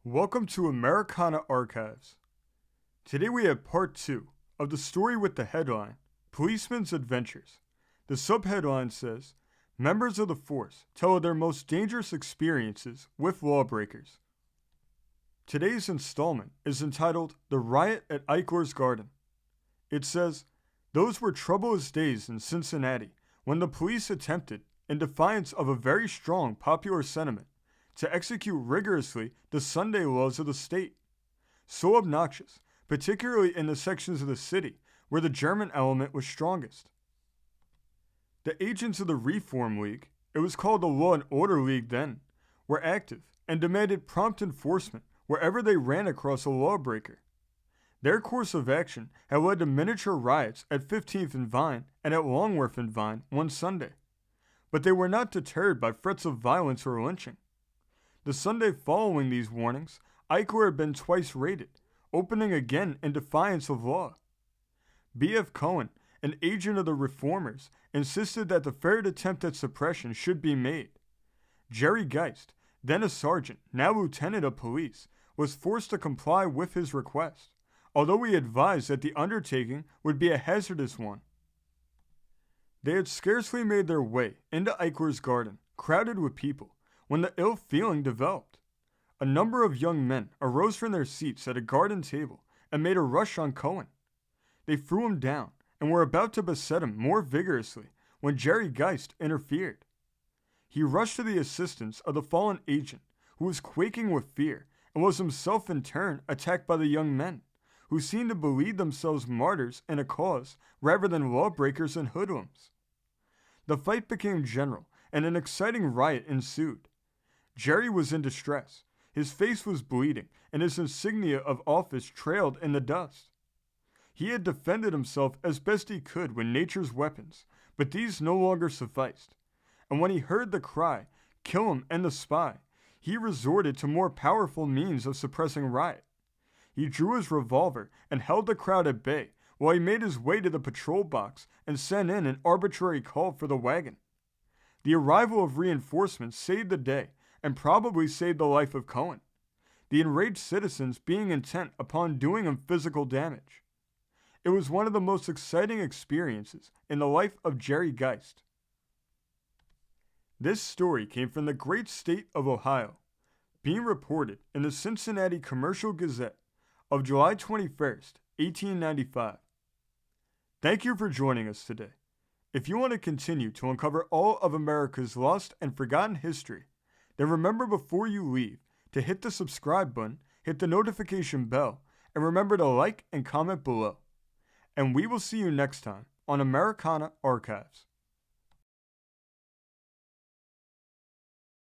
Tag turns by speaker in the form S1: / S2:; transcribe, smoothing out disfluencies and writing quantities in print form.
S1: Welcome to Americana Archives. Today we have part 2 of the story with the headline, Policeman's Adventures. The subheadline says, Members of the force tell of their most dangerous experiences with lawbreakers. Today's installment is entitled The Riot at Eichler's Garden. It says, Those were troublous days in Cincinnati when the police attempted, in defiance of a very strong popular sentiment, to execute rigorously the Sunday laws of the state. So obnoxious, particularly in the sections of the city where the German element was strongest. The agents of the Reform League, it was called the Law and Order League then, were active and demanded prompt enforcement wherever they ran across a lawbreaker. Their course of action had led to miniature riots at 15th and Vine and at Longworth and Vine one Sunday. But they were not deterred by threats of violence or lynching. The Sunday following these warnings, Eichler had been twice raided, opening again in defiance of law. B.F. Cohen, an agent of the Reformers, insisted that the third attempt at suppression should be made. Jerry Geist, then a sergeant, now lieutenant of police, was forced to comply with his request, although he advised that the undertaking would be a hazardous one. They had scarcely made their way into Eichler's garden, crowded with people, when the ill feeling developed. A number of young men arose from their seats at a garden table and made a rush on Cohen. They threw him down and were about to beset him more vigorously when Jerry Geist interfered. He rushed to the assistance of the fallen agent, who was quaking with fear and was himself in turn attacked by the young men, who seemed to believe themselves martyrs in a cause rather than lawbreakers and hoodlums. The fight became general and an exciting riot ensued. Jerry was in distress. His face was bleeding, and his insignia of office trailed in the dust. He had defended himself as best he could with nature's weapons, but these no longer sufficed. And when he heard the cry, "Kill him and the spy," he resorted to more powerful means of suppressing riot. He drew his revolver and held the crowd at bay while he made his way to the patrol box and sent in an arbitrary call for the wagon. The arrival of reinforcements saved the day, and probably saved the life of Cohen, the enraged citizens being intent upon doing him physical damage. It was one of the most exciting experiences in the life of Jerry Geist. This story came from the great state of Ohio, being reported in the Cincinnati Commercial Gazette of July 21st, 1895. Thank you for joining us today. If you want to continue to uncover all of America's lost and forgotten history, then remember before you leave to hit the subscribe button, hit the notification bell, and remember to like and comment below. And we will see you next time on Americana Archives.